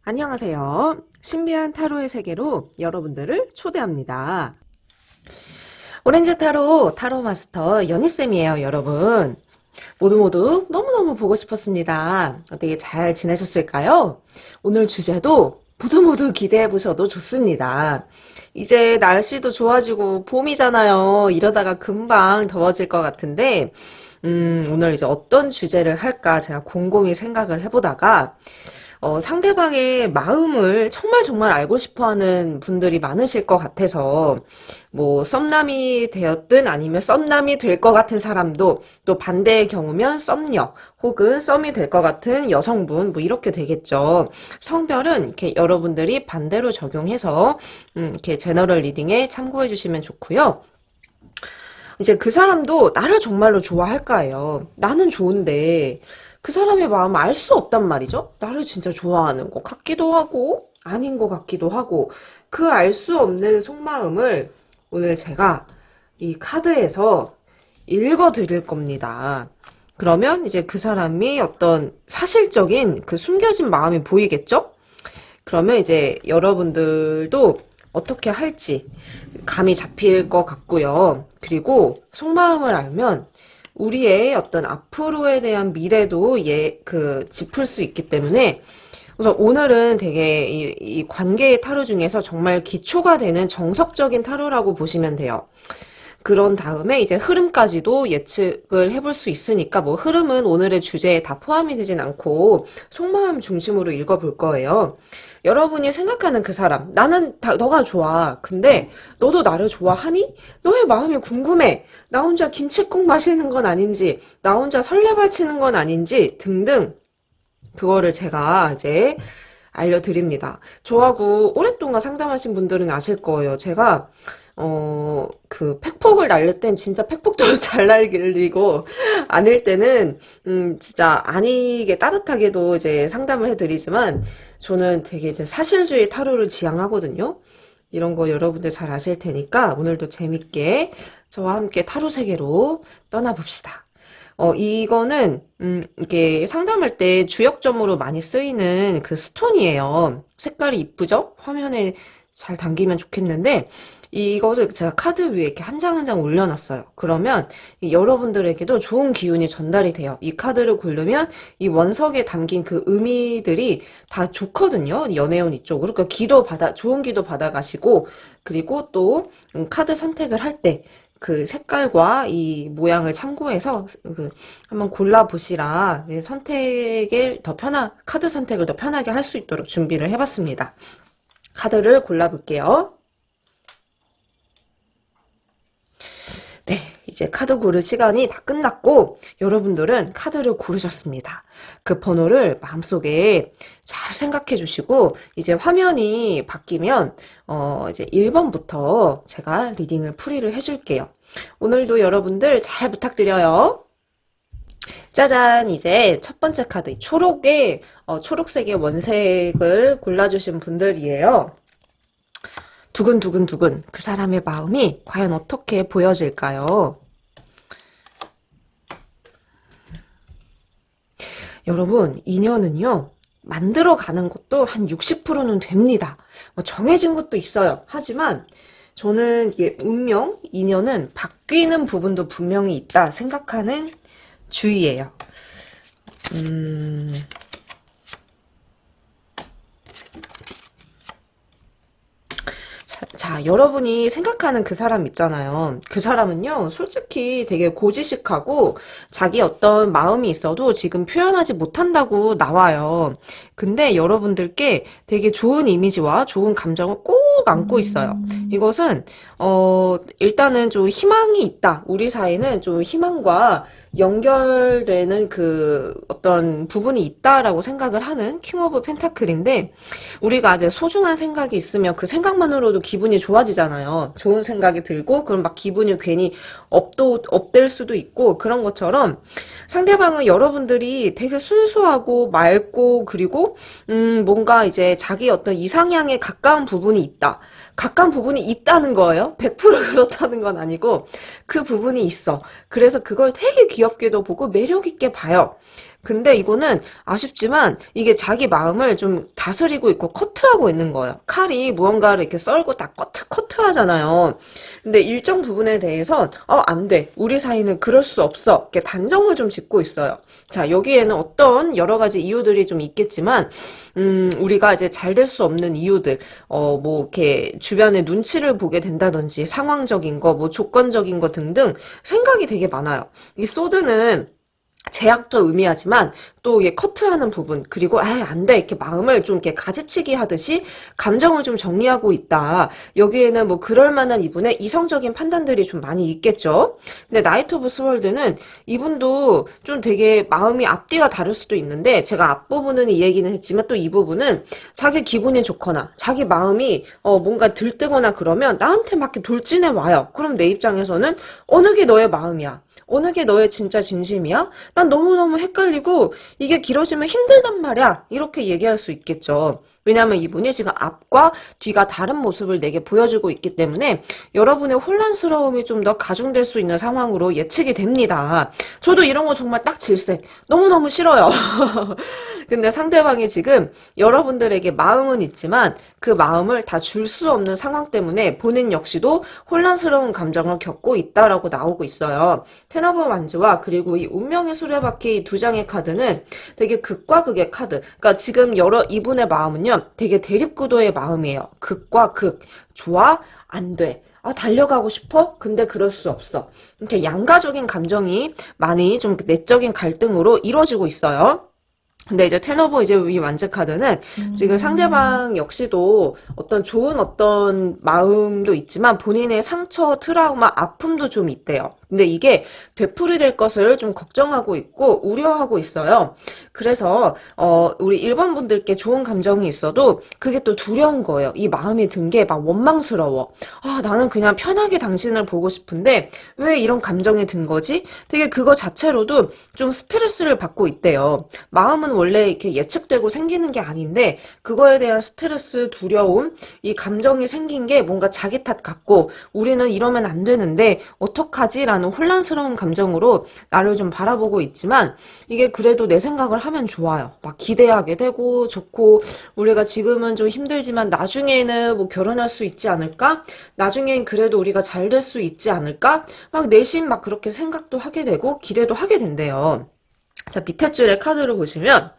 안녕하세요. 신비한 타로의 세계로 여러분들을 초대합니다. 오렌지 타로 타로 마스터 연희쌤이에요, 여러분. 모두 너무너무 보고 싶었습니다. 어떻게 잘 지내셨을까요? 오늘 주제도 모두 기대해 보셔도 좋습니다. 이제 날씨도 좋아지고 봄이잖아요. 이러다가 금방 더워질 것 같은데, 오늘 이제 어떤 주제를 할까 제가 곰곰이 생각을 해보다가, 상대방의 마음을 정말 알고 싶어 하는 분들이 많으실 것 같아서, 뭐, 썸남이 되었든 아니면 썸남이 될 것 같은 사람도, 또 반대의 경우면 썸녀, 혹은 썸이 될 것 같은 여성분, 뭐, 이렇게 되겠죠. 성별은 이렇게 여러분들이 반대로 적용해서, 이렇게 제너럴 리딩에 참고해 주시면 좋고요. 이제 그 사람도 나를 정말로 좋아할까요? 나는 좋은데 그 사람의 마음을 알 수 없단 말이죠? 나를 진짜 좋아하는 것 같기도 하고 아닌 것 같기도 하고 그 알 수 없는 속마음을 오늘 제가 이 카드에서 읽어 드릴 겁니다. 그러면 이제 그 사람이 어떤 사실적인 그 숨겨진 마음이 보이겠죠? 그러면 이제 여러분들도 어떻게 할지 감이 잡힐 것 같고요. 그리고 속마음을 알면 우리의 어떤 앞으로에 대한 미래도 짚을 수 있기 때문에 우선 오늘은 되게 이 관계의 타로 중에서 정말 기초가 되는 정석적인 타로라고 보시면 돼요. 그런 다음에 이제 흐름까지도 예측을 해볼 수 있으니까 뭐 흐름은 오늘의 주제에 다 포함이 되진 않고 속마음 중심으로 읽어볼 거예요. 여러분이 생각하는 그 사람, 나는 너가 좋아. 근데 너도 나를 좋아하니? 너의 마음이 궁금해. 나 혼자 김칫국 마시는 건 아닌지, 나 혼자 설레발 치는 건 아닌지 등등 그거를 제가 이제 알려드립니다. 저하고 오랫동안 상담하신 분들은 아실 거예요. 제가 그 팩폭을 날릴 땐 진짜 팩폭도 잘 날리고 아닐 때는 진짜 아니게 따뜻하게도 이제 상담을 해드리지만 저는 되게 이제 사실주의 타로를 지향하거든요. 이런 거 여러분들 잘 아실 테니까 오늘도 재밌게 저와 함께 타로 세계로 떠나봅시다. 이거는, 이게 상담할 때 주역점으로 많이 쓰이는 그 스톤이에요. 색깔이 이쁘죠? 화면에 잘 담기면 좋겠는데, 이것을 제가 카드 위에 이렇게 한 장 한 장 올려놨어요. 그러면 여러분들에게도 좋은 기운이 전달이 돼요. 이 카드를 고르면 이 원석에 담긴 그 의미들이 다 좋거든요. 연애운 이쪽으로. 그러니까 좋은 기도 받아가시고, 그리고 또 카드 선택을 할 때, 그 색깔과 이 모양을 참고해서 한번 골라보시라 카드 선택을 더 편하게 할 수 있도록 준비를 해봤습니다. 카드를 골라볼게요. 네, 이제 카드 고를 시간이 다 끝났고 여러분들은 카드를 고르셨습니다. 그 번호를 마음속에 잘 생각해 주시고 이제 화면이 바뀌면 이제 1번부터 제가 리딩을 풀이를 해줄게요. 오늘도 여러분들 잘 부탁드려요. 짜잔, 이제 첫 번째 카드 초록색의 원색을 골라주신 분들이에요. 두근두근두근 그 사람의 마음이 과연 어떻게 보여질까요? 여러분, 인연은요, 만들어가는 것도 한 60%는 됩니다. 뭐 정해진 것도 있어요. 하지만 저는 이게 인연은 바뀌는 부분도 분명히 있다 생각하는 주의예요. 자, 여러분이 생각하는 그 사람 있잖아요. 그 사람은요, 솔직히 되게 고지식하고 자기 어떤 마음이 있어도 지금 표현하지 못한다고 나와요. 근데 여러분들께 되게 좋은 이미지와 좋은 감정을 꼭 안고 있어요. 이것은, 일단은 좀 희망이 있다. 우리 사이는 좀 희망과 연결되는 그 어떤 부분이 있다라고 생각을 하는 킹 오브 펜타클인데, 우리가 이제 소중한 생각이 있으면 그 생각만으로도 기분이 좋아지잖아요. 좋은 생각이 들고 그럼 막 기분이 괜히 업될 수도 있고 그런 것처럼 상대방은 여러분들이 되게 순수하고 맑고 그리고 뭔가 이제 자기 어떤 이상향에 가까운 부분이 있다. 가까운 부분이 있다는 거예요. 100% 그렇다는 건 아니고 그 부분이 있어. 그래서 그걸 되게 귀엽게도 보고 매력 있게 봐요. 근데 이거는 아쉽지만 이게 자기 마음을 좀 다스리고 있고 커트하고 있는 거예요. 칼이 무언가를 이렇게 썰고 딱 커트하잖아요. 근데 일정 부분에 대해선 안 돼. 우리 사이는 그럴 수 없어. 이렇게 단정을 좀 짓고 있어요. 자, 여기에는 어떤 여러 가지 이유들이 좀 있겠지만 우리가 이제 잘 될 수 없는 이유들, 뭐 이렇게 주변에 눈치를 보게 된다든지 상황적인 거, 뭐 조건적인 거 등등 생각이 되게 많아요. 이 소드는 제약도 의미하지만 또 이게 커트하는 부분 그리고 안 돼 이렇게 마음을 좀 이렇게 가지치기 하듯이 감정을 좀 정리하고 있다. 여기에는 뭐 그럴 만한 이분의 이성적인 판단들이 좀 많이 있겠죠. 근데 나이트 오브 스월드는 이분도 좀 되게 마음이 앞뒤가 다를 수도 있는데 제가 앞부분은 이 얘기는 했지만 또 이 부분은 자기 기분이 좋거나 자기 마음이 뭔가 들뜨거나 그러면 나한테 막 이렇게 돌진해 와요. 그럼 내 입장에서는 어느 게 너의 마음이야? 어느 게 너의 진짜 진심이야? 난 너무너무 헷갈리고 이게 길어지면 힘들단 말이야. 이렇게 얘기할 수 있겠죠. 왜냐하면 이분이 지금 앞과 뒤가 다른 모습을 내게 보여주고 있기 때문에 여러분의 혼란스러움이 좀 더 가중될 수 있는 상황으로 예측이 됩니다. 저도 이런 거 정말 딱 질색. 너무너무 싫어요. 근데 상대방이 지금 여러분들에게 마음은 있지만 그 마음을 다 줄 수 없는 상황 때문에 본인 역시도 혼란스러운 감정을 겪고 있다라고 나오고 있어요. 텐 오브 완즈와 그리고 이 운명의 수레바퀴 두 장의 카드는 되게 극과 극의 카드. 그러니까 지금 이분의 마음은요. 되게 대립구도의 마음이에요. 극과 극. 좋아? 안 돼. 달려가고 싶어? 근데 그럴 수 없어. 이렇게 양가적인 감정이 많이 좀 내적인 갈등으로 이루어지고 있어요. 근데 이제 텐 오브 이제 이 완즈 카드는 지금 상대방 역시도 어떤 좋은 어떤 마음도 있지만 본인의 상처, 트라우마, 아픔도 좀 있대요. 근데 이게 되풀이될 것을 좀 걱정하고 있고 우려하고 있어요. 그래서 우리 1번 분들께 좋은 감정이 있어도 그게 또 두려운 거예요. 이 마음이 든 게 막 원망스러워. 나는 그냥 편하게 당신을 보고 싶은데 왜 이런 감정이 든 거지? 되게 그거 자체로도 좀 스트레스를 받고 있대요. 마음은 원래 이렇게 예측되고 생기는 게 아닌데 그거에 대한 스트레스, 두려움, 이 감정이 생긴 게 뭔가 자기 탓 같고 우리는 이러면 안 되는데 어떡하지? 라는 혼란스러운 감정으로 나를 좀 바라보고 있지만 이게 그래도 내 생각을 하면 좋아요. 막 기대하게 되고 좋고 우리가 지금은 좀 힘들지만 나중에는 뭐 결혼할 수 있지 않을까? 나중엔 그래도 우리가 잘 될 수 있지 않을까? 막 내심 막 그렇게 생각도 하게 되고 기대도 하게 된대요. 자, 밑에 줄에 카드를 보시면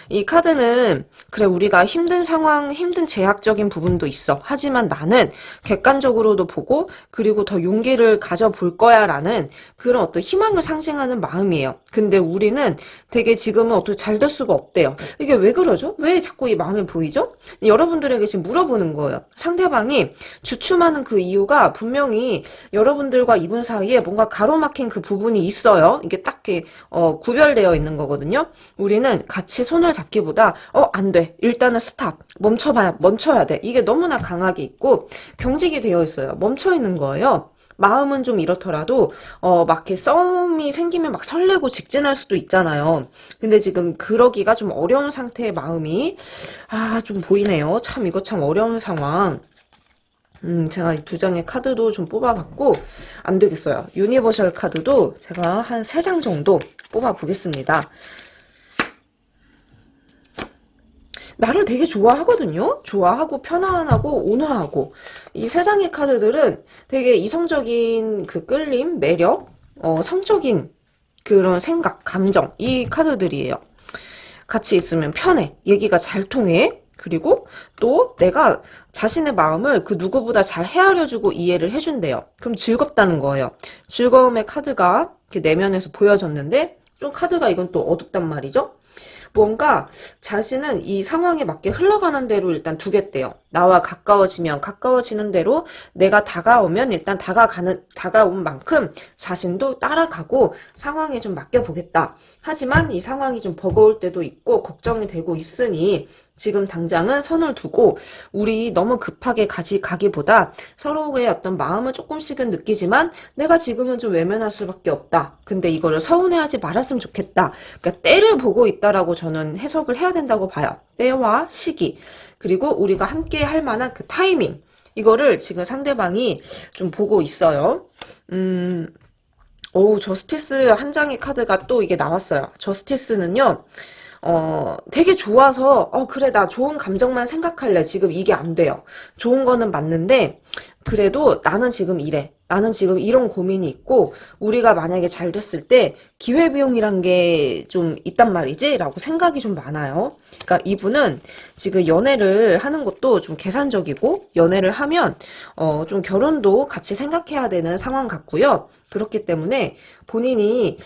이 카드는 그래 우리가 힘든 상황, 힘든 제약적인 부분도 있어. 하지만 나는 객관적으로도 보고 그리고 더 용기를 가져볼 거야 라는 그런 어떤 희망을 상징하는 마음이에요. 근데 우리는 되게 지금은 어떻게 잘 될 수가 없대요. 이게 왜 그러죠? 왜 자꾸 이 마음이 보이죠? 여러분들에게 지금 물어보는 거예요. 상대방이 주춤하는 그 이유가 분명히 여러분들과 이분 사이에 뭔가 가로막힌 그 부분이 있어요. 이게 딱 구별되어 있는 거거든요. 우리는 같이 손을 잡기보다 안 돼. 일단은 스탑. 멈춰야 돼. 이게 너무나 강하게 있고 경직이 되어 있어요. 멈춰 있는 거예요. 마음은 좀 이렇더라도 막 이렇게 싸움이 생기면 막 설레고 직진할 수도 있잖아요. 근데 지금 그러기가 좀 어려운 상태의 마음이 좀 보이네요. 참 이거 참 어려운 상황. 제가 이 두 장의 카드도 좀 뽑아봤고 안 되겠어요. 유니버셜 카드도 제가 한 3장 정도 뽑아보겠습니다. 나를 되게 좋아하거든요. 좋아하고 편안하고 온화하고 이 3장의 카드들은 되게 이성적인 그 끌림, 매력, 성적인 그런 생각, 감정 이 카드들이에요. 같이 있으면 편해. 얘기가 잘 통해. 그리고 또 내가 자신의 마음을 그 누구보다 잘 헤아려주고 이해를 해준대요. 그럼 즐겁다는 거예요. 즐거움의 카드가 이렇게 내면에서 보여졌는데 좀 카드가 이건 또 어둡단 말이죠. 뭔가 자신은 이 상황에 맞게 흘러가는 대로 일단 두겠대요. 나와 가까워지면 가까워지는 대로 내가 다가오면 일단 다가온 만큼 자신도 따라가고 상황에 좀 맡겨보겠다. 하지만 이 상황이 좀 버거울 때도 있고 걱정이 되고 있으니 지금 당장은 선을 두고 우리 너무 급하게 가기보다 서로의 어떤 마음을 조금씩은 느끼지만 내가 지금은 좀 외면할 수밖에 없다. 근데 이거를 서운해하지 말았으면 좋겠다. 그러니까 때를 보고 있다라고 저는 해석을 해야 된다고 봐요. 때와 시기 그리고 우리가 함께 할 만한 그 타이밍 이거를 지금 상대방이 좀 보고 있어요. 저스티스 한 장의 카드가 또 이게 나왔어요. 저스티스는요, 되게 좋아서, 그래, 나 좋은 감정만 생각할래. 지금 이게 안 돼요. 좋은 거는 맞는데, 그래도 나는 지금 이래. 나는 지금 이런 고민이 있고, 우리가 만약에 잘 됐을 때, 기회비용이란 게 좀 있단 말이지? 라고 생각이 좀 많아요. 그러니까 이분은 지금 연애를 하는 것도 좀 계산적이고, 연애를 하면, 좀 결혼도 같이 생각해야 되는 상황 같고요. 그렇기 때문에 본인이,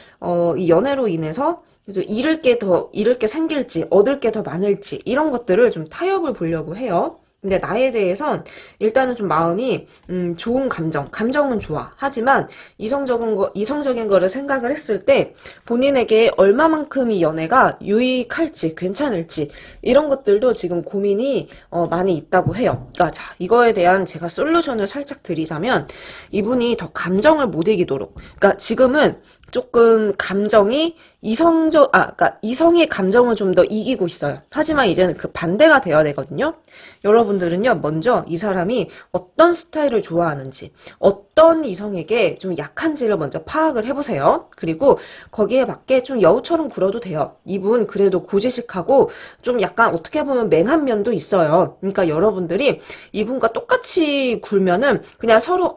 이 연애로 인해서 그래서 잃을 게 생길지, 얻을 게 더 많을지, 이런 것들을 좀 타협을 보려고 해요. 근데 나에 대해선 일단은 좀 마음이, 좋은 감정은 좋아. 하지만 이성적인 거를 생각을 했을 때 본인에게 얼마만큼 이 연애가 유익할지, 괜찮을지, 이런 것들도 지금 고민이, 많이 있다고 해요. 그러니까 자, 이거에 대한 제가 솔루션을 살짝 드리자면 이분이 더 감정을 못 이기도록, 그러니까 지금은 조금 감정이 그러니까 이성의 감정을 좀 더 이기고 있어요. 하지만 이제는 그 반대가 돼야 되거든요. 여러분들은요, 먼저 이 사람이 어떤 스타일을 좋아하는지, 어떤 이성에게 좀 약한지를 먼저 파악을 해보세요. 그리고 거기에 맞게 좀 여우처럼 굴어도 돼요. 이분 그래도 고지식하고 좀 약간 어떻게 보면 맹한 면도 있어요. 그러니까 여러분들이 이분과 똑같이 굴면은 그냥 서로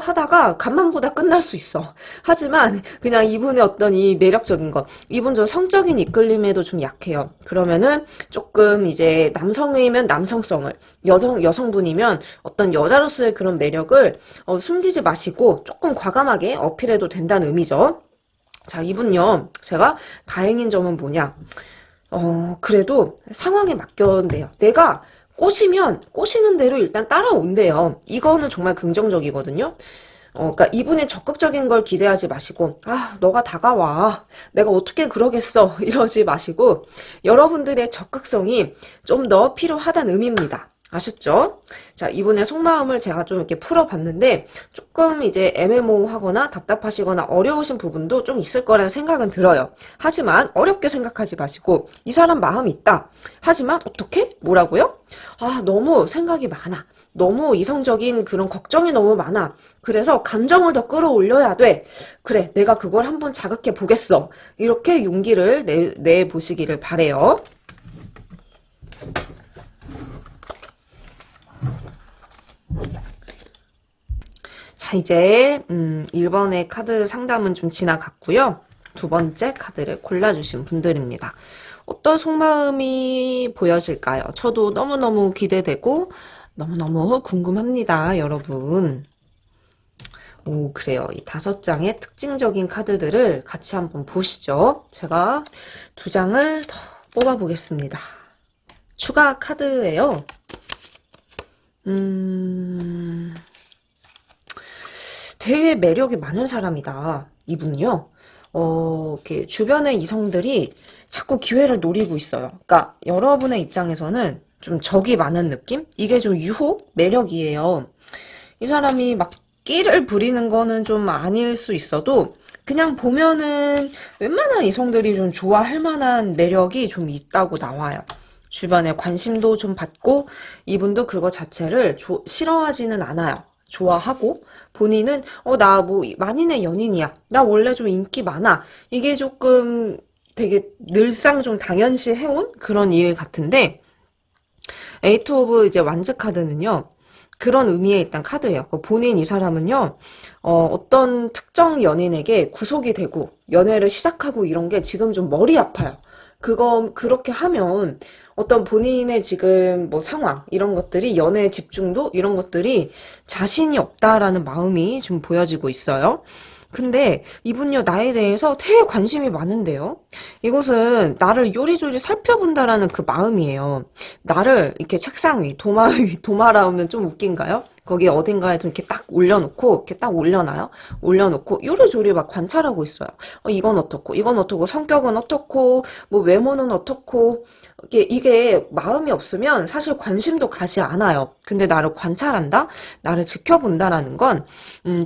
하다가 간만 보다 끝날 수 있어. 하지만 그냥 이분의 어떤 이 매력적인 것, 이분 저 성적인 이끌림에도 좀 약해요. 그러면은 조금 이제 남성이면 남성성을, 여성분이면 어떤 여자로서의 그런 매력을 숨기지 마시고 조금 과감하게 어필해도 된다는 의미죠. 자, 이분요, 제가 다행인 점은 뭐냐, 그래도 상황에 맡겼는데요. 내가 꼬시면 꼬시는 대로 일단 따라온대요. 이거는 정말 긍정적이거든요. 그러니까 이분의 적극적인 걸 기대하지 마시고, 너가 다가와. 내가 어떻게 그러겠어. 이러지 마시고, 여러분들의 적극성이 좀 더 필요하다는 의미입니다. 아셨죠? 자, 이분의 속마음을 제가 좀 이렇게 풀어봤는데, 조금 이제 애매모호하거나 답답하시거나 어려우신 부분도 좀 있을 거라는 생각은 들어요. 하지만 어렵게 생각하지 마시고, 이 사람 마음이 있다. 하지만 어떻게? 뭐라고요? 너무 생각이 많아. 너무 이성적인 그런 걱정이 너무 많아. 그래서 감정을 더 끌어올려야 돼. 그래, 내가 그걸 한번 자극해 보겠어. 이렇게 용기를 내보시기를 바래요. 자, 이제 1번의 카드 상담은 좀 지나갔고요. 두 번째 카드를 골라주신 분들입니다. 어떤 속마음이 보여질까요? 저도 너무너무 기대되고 너무너무 궁금합니다, 여러분. 그래요. 이 5장의 특징적인 카드들을 같이 한번 보시죠. 제가 2장을 더 뽑아보겠습니다. 추가 카드예요. 되게 매력이 많은 사람이다. 이분요. 이렇게 주변의 이성들이 자꾸 기회를 노리고 있어요. 그러니까 여러분의 입장에서는 좀 적이 많은 느낌? 이게 좀 유혹? 매력이에요. 이 사람이 막 끼를 부리는 거는 좀 아닐 수 있어도 그냥 보면은 웬만한 이성들이 좀 좋아할 만한 매력이 좀 있다고 나와요. 주변에 관심도 좀 받고 이분도 그거 자체를 싫어하지는 않아요. 좋아하고 본인은 나 뭐 만인의 연인이야. 나 원래 좀 인기 많아. 이게 조금 되게 늘상 좀 당연시 해온 그런 일 같은데 에이트 오브 이제 완즈 카드는요. 그런 의미의 일단 카드예요. 본인 이 사람은요. 어떤 특정 연인에게 구속이 되고 연애를 시작하고 이런 게 지금 좀 머리 아파요. 그렇게 하면 어떤 본인의 지금 뭐 상황, 이런 것들이 연애의 집중도, 이런 것들이 자신이 없다라는 마음이 좀 보여지고 있어요. 근데 이분요, 나에 대해서 되게 관심이 많은데요. 이것은 나를 요리조리 살펴본다라는 그 마음이에요. 나를 이렇게 책상 위, 도마라 하면 좀 웃긴가요? 거기 어딘가에 좀 이렇게 딱 올려놓고, 이렇게 딱 올려놔요. 올려놓고, 요리조리 막 관찰하고 있어요. 이건 어떻고, 이건 어떻고, 성격은 어떻고, 뭐 외모는 어떻고, 이게 마음이 없으면 사실 관심도 가지 않아요. 근데 나를 관찰한다? 나를 지켜본다라는 건,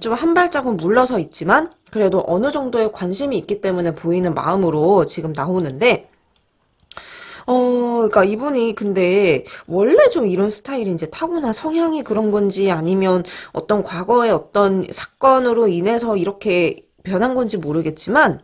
좀 한 발자국 물러서 있지만, 그래도 어느 정도의 관심이 있기 때문에 보이는 마음으로 지금 나오는데, 그러니까 이분이 근데 원래 좀 이런 스타일인지 타고난 성향이 그런 건지 아니면 어떤 과거의 어떤 사건으로 인해서 이렇게 변한 건지 모르겠지만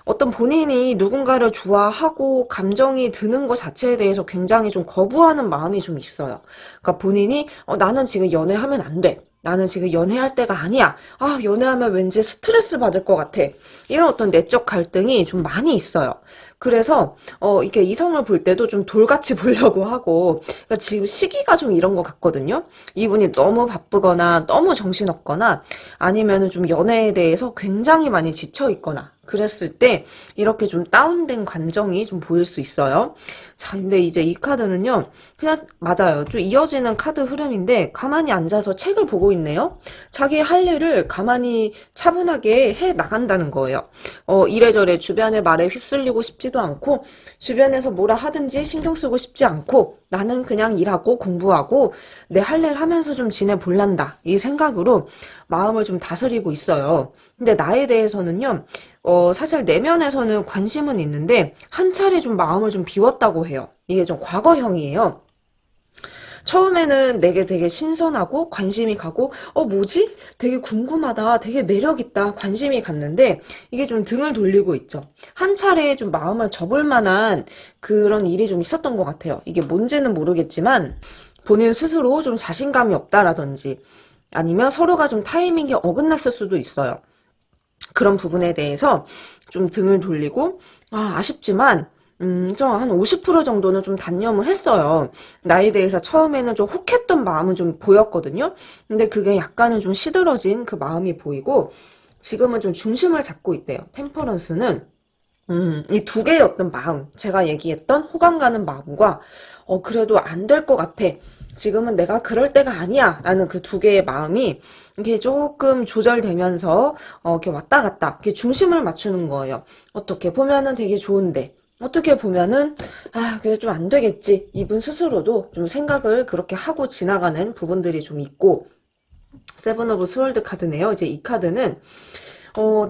어떤 본인이 누군가를 좋아하고 감정이 드는 것 자체에 대해서 굉장히 좀 거부하는 마음이 좀 있어요. 그러니까 본인이 나는 지금 연애하면 안 돼. 나는 지금 연애할 때가 아니야. 아, 연애하면 왠지 스트레스 받을 것 같아. 이런 어떤 내적 갈등이 좀 많이 있어요. 그래서 이렇게 이성을 볼 때도 좀 돌같이 보려고 하고, 그러니까 지금 시기가 좀 이런 것 같거든요. 이분이 너무 바쁘거나 너무 정신없거나 아니면은 좀 연애에 대해서 굉장히 많이 지쳐 있거나 그랬을 때 이렇게 좀 다운된 감정이 좀 보일 수 있어요. 자, 근데 이제 이 카드는요, 그냥 맞아요. 좀 이어지는 카드 흐름인데 가만히 앉아서 책을 보고 있네요. 자기 할 일을 가만히 차분하게 해 나간다는 거예요. 이래저래 주변의 말에 휩쓸리고 싶지도 않고 주변에서 뭐라 하든지 신경 쓰고 싶지 않고 나는 그냥 일하고 공부하고 내 할 일 하면서 좀 지내볼란다. 이 생각으로 마음을 좀 다스리고 있어요. 근데 나에 대해서는요, 사실 내면에서는 관심은 있는데 한 차례 좀 마음을 좀 비웠다고 해요. 이게 좀 과거형이에요. 처음에는 내게 되게 신선하고 관심이 가고 뭐지? 되게 궁금하다. 되게 매력있다. 관심이 갔는데 이게 좀 등을 돌리고 있죠. 한 차례 좀 마음을 접을 만한 그런 일이 좀 있었던 것 같아요. 이게 뭔지는 모르겠지만 본인 스스로 좀 자신감이 없다라든지 아니면 서로가 좀 타이밍이 어긋났을 수도 있어요. 그런 부분에 대해서 좀 등을 돌리고 아쉽지만 좀 한 50% 정도는 좀 단념을 했어요. 나에 대해서 처음에는 좀 혹했던 마음은 좀 보였거든요. 근데 그게 약간은 좀 시들어진 그 마음이 보이고 지금은 좀 중심을 잡고 있대요. 템퍼런스는 이 두 개의 어떤 마음, 제가 얘기했던 호감 가는 마음과 그래도 안 될 것 같아. 지금은 내가 그럴 때가 아니야. 라는 그 두 개의 마음이 이게 조금 조절되면서 이렇게 왔다 갔다 이렇게 중심을 맞추는 거예요. 어떻게 보면은 되게 좋은데 어떻게 보면은 그게 좀 안 되겠지. 이분 스스로도 좀 생각을 그렇게 하고 지나가는 부분들이 좀 있고 세븐 오브 스월드 카드네요. 이제 이 카드는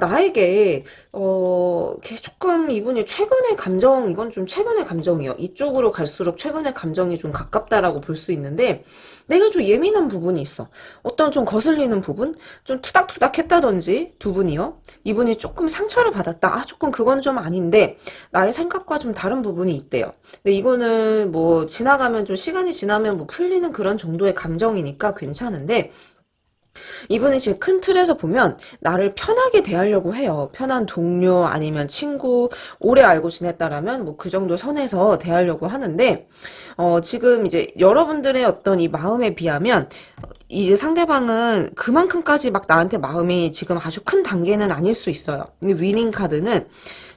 나에게, 이렇게 조금 이분이 최근의 감정, 이건 좀 최근의 감정이요. 이쪽으로 갈수록 최근의 감정이 좀 가깝다라고 볼 수 있는데, 내가 좀 예민한 부분이 있어. 어떤 좀 거슬리는 부분? 좀 투닥투닥 했다든지, 두 분이요. 이분이 조금 상처를 받았다. 조금 그건 좀 아닌데, 나의 생각과 좀 다른 부분이 있대요. 근데 이거는 뭐, 지나가면 좀 시간이 지나면 뭐 풀리는 그런 정도의 감정이니까 괜찮은데, 이분이 지금 큰 틀에서 보면 나를 편하게 대하려고 해요. 편한 동료 아니면 친구, 오래 알고 지냈다라면 뭐 그 정도 선에서 대하려고 하는데, 지금 이제 여러분들의 어떤 이 마음에 비하면 이제 상대방은 그만큼까지 막 나한테 마음이 지금 아주 큰 단계는 아닐 수 있어요. 근데 위닝 카드는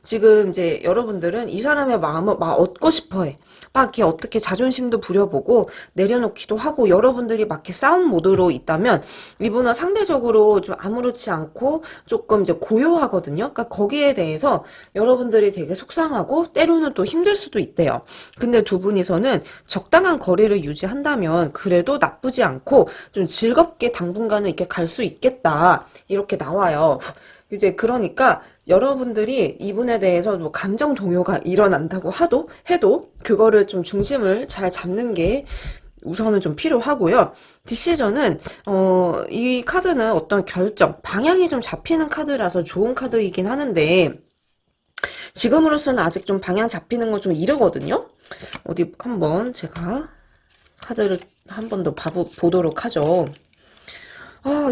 지금 이제 여러분들은 이 사람의 마음을 막 얻고 싶어 해. 막 이렇게 어떻게 자존심도 부려보고 내려놓기도 하고 여러분들이 막 이렇게 싸움 모드로 있다면 이분은 상대적으로 좀 아무렇지 않고 조금 이제 고요하거든요. 그러니까 거기에 대해서 여러분들이 되게 속상하고 때로는 또 힘들 수도 있대요. 근데 두 분이서는 적당한 거리를 유지한다면 그래도 나쁘지 않고 좀 즐겁게 당분간은 이렇게 갈 수 있겠다. 이렇게 나와요. 이제 그러니까 여러분들이 이분에 대해서 뭐 감정 동요가 일어난다고 해도 그거를 좀 중심을 잘 잡는 게 우선은 좀 필요하고요. 디시전은 이 카드는 어떤 결정, 방향이 좀 잡히는 카드라서 좋은 카드이긴 하는데 지금으로서는 아직 좀 방향 잡히는 건 좀 이르거든요. 어디 한번 제가 카드를 한 번 더 보도록 하죠.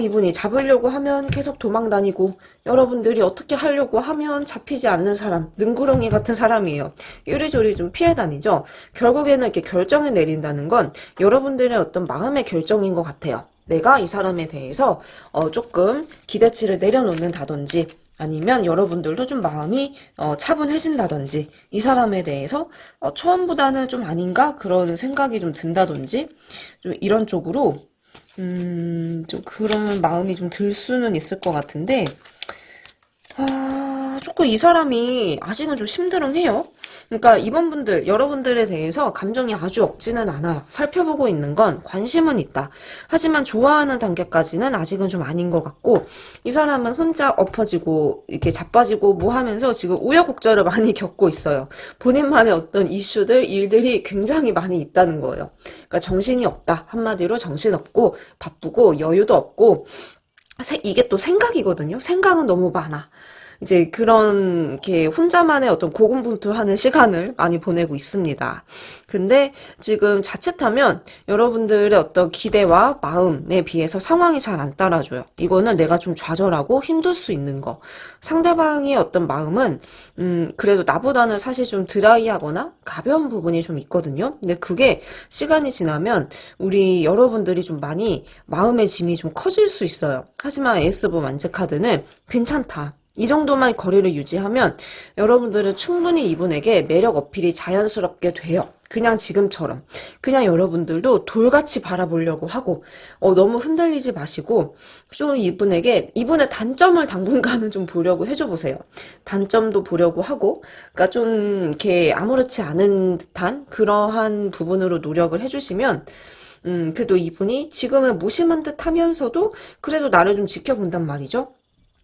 이분이 잡으려고 하면 계속 도망 다니고 여러분들이 어떻게 하려고 하면 잡히지 않는 사람, 능구렁이 같은 사람이에요. 요리조리 좀 피해 다니죠. 결국에는 이렇게 결정을 내린다는 건 여러분들의 어떤 마음의 결정인 것 같아요. 내가 이 사람에 대해서 조금 기대치를 내려놓는다든지 아니면 여러분들도 좀 마음이 차분해진다든지 이 사람에 대해서 처음보다는 좀 아닌가 그런 생각이 좀 든다든지 좀 이런 쪽으로 좀 그런 마음이 좀 들 수는 있을 것 같은데, 조금 이 사람이 아직은 좀 심드렁해요. 그러니까 이번 분들, 여러분들에 대해서 감정이 아주 없지는 않아요. 살펴보고 있는 건 관심은 있다. 하지만 좋아하는 단계까지는 아직은 좀 아닌 것 같고, 이 사람은 혼자 엎어지고, 이렇게 자빠지고 뭐 하면서 지금 우여곡절을 많이 겪고 있어요. 본인만의 어떤 이슈들, 일들이 굉장히 많이 있다는 거예요. 그러니까 정신이 없다. 한마디로 정신없고, 바쁘고, 여유도 없고, 이게 또 생각이거든요. 생각은 너무 많아. 이제 그런 게 혼자만의 어떤 고군분투하는 시간을 많이 보내고 있습니다. 근데 지금 자칫하면 여러분들의 어떤 기대와 마음에 비해서 상황이 잘 안 따라줘요. 이거는 내가 좀 좌절하고 힘들 수 있는 거. 상대방의 어떤 마음은 그래도 나보다는 사실 좀 드라이하거나 가벼운 부분이 좀 있거든요. 근데 그게 시간이 지나면 우리 여러분들이 좀 많이 마음의 짐이 좀 커질 수 있어요. 하지만 에이스브 만재카드는 괜찮다. 이 정도만 거리를 유지하면 여러분들은 충분히 이분에게 매력 어필이 자연스럽게 돼요. 그냥 지금처럼. 그냥 여러분들도 돌같이 바라보려고 하고, 너무 흔들리지 마시고, 좀 이분의 단점을 당분간은 좀 보려고 해줘 보세요. 단점도 보려고 하고, 그러니까 좀 이렇게 아무렇지 않은 듯한 그러한 부분으로 노력을 해주시면, 그래도 이분이 지금은 무심한 듯 하면서도 그래도 나를 좀 지켜본단 말이죠.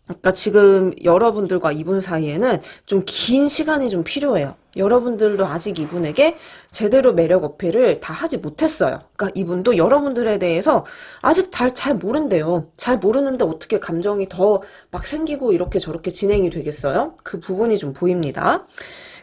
그러니까 지금 여러분들과 이분 사이에는 좀 긴 시간이 좀 필요해요. 여러분들도 아직 이분에게 제대로 매력 어필을 다 하지 못했어요. 그러니까 이분도 여러분들에 대해서 아직 잘 모른대요. 잘 모르는데 어떻게 감정이 더 막 생기고 이렇게 저렇게 진행이 되겠어요? 그 부분이 좀 보입니다.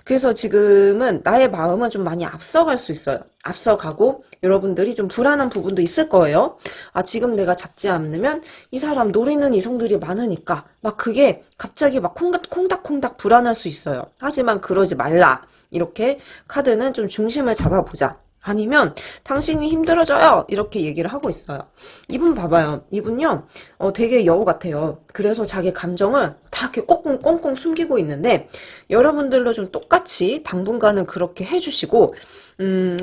그래서 지금은 나의 마음은 좀 많이 앞서갈 수 있어요. 앞서가고 여러분들이 좀 불안한 부분도 있을 거예요. 아, 지금 내가 잡지 않으면 이 사람 노리는 이성들이 많으니까 막 그게 갑자기 막 콩닥콩닥 불안할 수 있어요. 하지만 그러지 말라. 이렇게 카드는 좀 중심을 잡아보자. 아니면 당신이 힘들어져요 이렇게 얘기를 하고 있어요. 이분 봐봐요. 이분요 되게 여우 같아요. 그래서 자기 감정을 다 이렇게 꽁꽁 숨기고 있는데 여러분들도 좀 똑같이 당분간은 그렇게 해주시고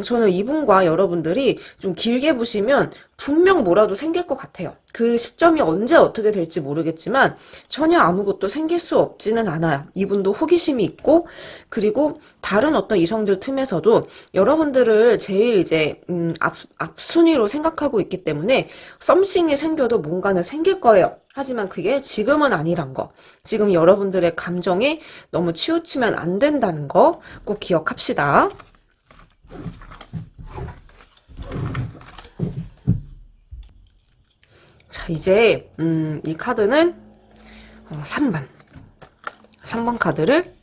저는 이분과 여러분들이 좀 길게 보시면 분명 뭐라도 생길 것 같아요. 그 시점이 언제 어떻게 될지 모르겠지만 전혀 아무것도 생길 수 없지는 않아요. 이분도 호기심이 있고 그리고 다른 어떤 이성들 틈에서도 여러분들을 제일 이제 앞순위로 생각하고 있기 때문에 썸씽이 생겨도 뭔가는 생길 거예요. 하지만 그게 지금은 아니란 거. 지금 여러분들의 감정에 너무 치우치면 안 된다는 거 꼭 기억합시다. 자, 이제 이 카드는 3번 카드를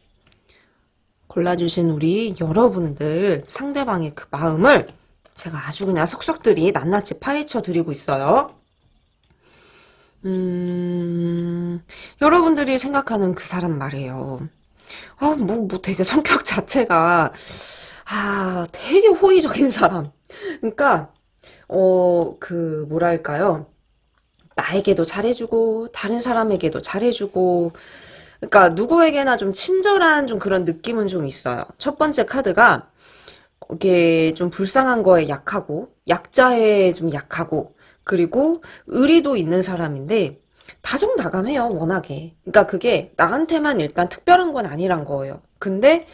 골라주신 우리 여러분들 상대방의 그 마음을 제가 아주 그냥 속속들이 낱낱이 파헤쳐 드리고 있어요. 여러분들이 생각하는 그 사람 말이에요. 뭐 되게 성격 자체가 되게 호의적인 사람. 그러니까 뭐랄까요? 나에게도 잘해주고 다른 사람에게도 잘해주고 그러니까 누구에게나 좀 친절한 좀 그런 느낌은 좀 있어요. 첫 번째 카드가 이게 좀 불쌍한 거에 약하고 약자에 좀 약하고 그리고 의리도 있는 사람인데 다정다감해요, 워낙에. 그러니까 그게 나한테만 일단 특별한 건 아니란 거예요. 근데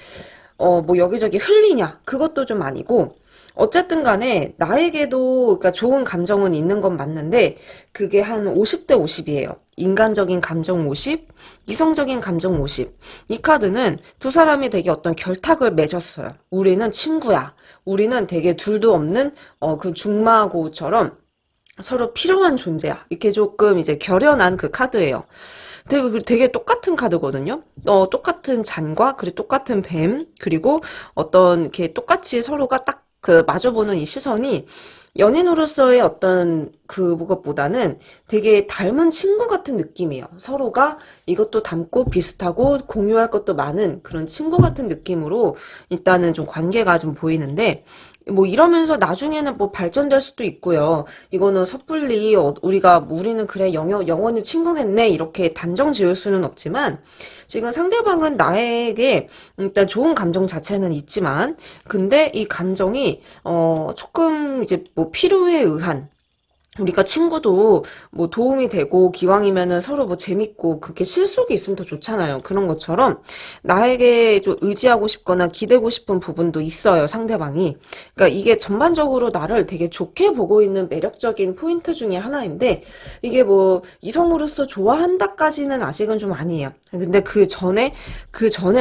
뭐 여기저기 흘리냐? 그것도 좀 아니고 어쨌든 간에 나에게도 그러니까 좋은 감정은 있는 건 맞는데 그게 한 50대 50이에요. 인간적인 감정 50, 이성적인 감정 50. 이 카드는 두 사람이 되게 어떤 결탁을 맺었어요. 우리는 친구야. 우리는 되게 둘도 없는 그 중마고처럼 서로 필요한 존재야. 이렇게 조금 이제 결연한 그 카드예요. 되게 똑같은 카드거든요. 똑같은 잔과 그리고 똑같은 뱀 그리고 어떤 이렇게 똑같이 서로가 딱 그 마주보는 이 시선이 연인으로서의 어떤 그것보다는 되게 닮은 친구 같은 느낌이에요. 서로가 이것도 닮고 비슷하고 공유할 것도 많은 그런 친구 같은 느낌으로 일단은 좀 관계가 좀 보이는데 뭐 이러면서 나중에는 뭐 발전될 수도 있고요. 이거는 섣불리 우리는 그래 영원히 친구겠네 이렇게 단정 지을 수는 없지만 지금 상대방은 나에게 일단 좋은 감정 자체는 있지만 근데 이 감정이 조금 이제 뭐 필요에 의한 우리가 친구도 뭐 도움이 되고 기왕이면은 서로 뭐 재밌고 그게 실속이 있으면 더 좋잖아요. 그런 것처럼 나에게 좀 의지하고 싶거나 기대고 싶은 부분도 있어요, 상대방이. 그러니까 이게 전반적으로 나를 되게 좋게 보고 있는 매력적인 포인트 중에 하나인데 이게 뭐 이성으로서 좋아한다까지는 아직은 좀 아니에요. 근데 그 전에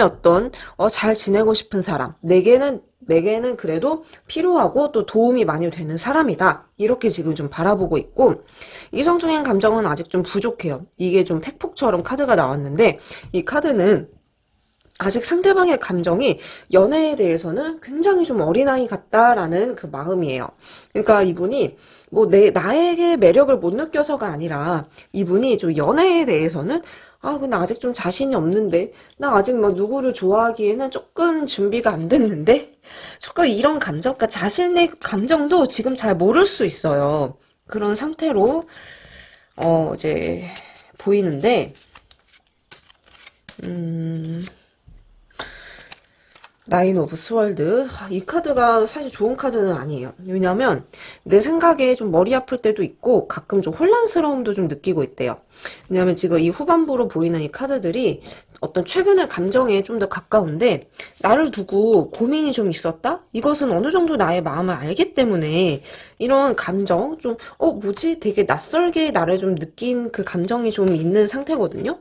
어떤 잘 지내고 싶은 사람, 내게는 내게는 그래도 필요하고 또 도움이 많이 되는 사람이다. 이렇게 지금 좀 바라보고 있고, 이성적인 감정은 아직 좀 부족해요. 이게 좀 팩폭처럼 카드가 나왔는데, 이 카드는 아직 상대방의 감정이 연애에 대해서는 굉장히 좀 어린아이 같다라는 그 마음이에요. 그러니까 이분이 뭐 나에게 매력을 못 느껴서가 아니라 이분이 좀 연애에 대해서는 근데 아직 좀 자신이 없는데, 나 아직 막 누구를 좋아하기에는 조금 준비가 안 됐는데, 조금 이런 감정, 그러니까 자신의 감정도 지금 잘 모를 수 있어요. 그런 상태로, 이제, 보이는데, 나인 오브 스월드. 이 카드가 사실 좋은 카드는 아니에요. 왜냐면 내 생각에 좀 머리 아플 때도 있고 가끔 좀 혼란스러움도 좀 느끼고 있대요. 왜냐면 지금 이 후반부로 보이는 이 카드들이 어떤 최근의 감정에 좀 더 가까운데, 나를 두고 고민이 좀 있었다? 이것은 어느 정도 나의 마음을 알기 때문에 이런 감정 좀 뭐지? 되게 낯설게 나를 좀 느낀 그 감정이 좀 있는 상태거든요.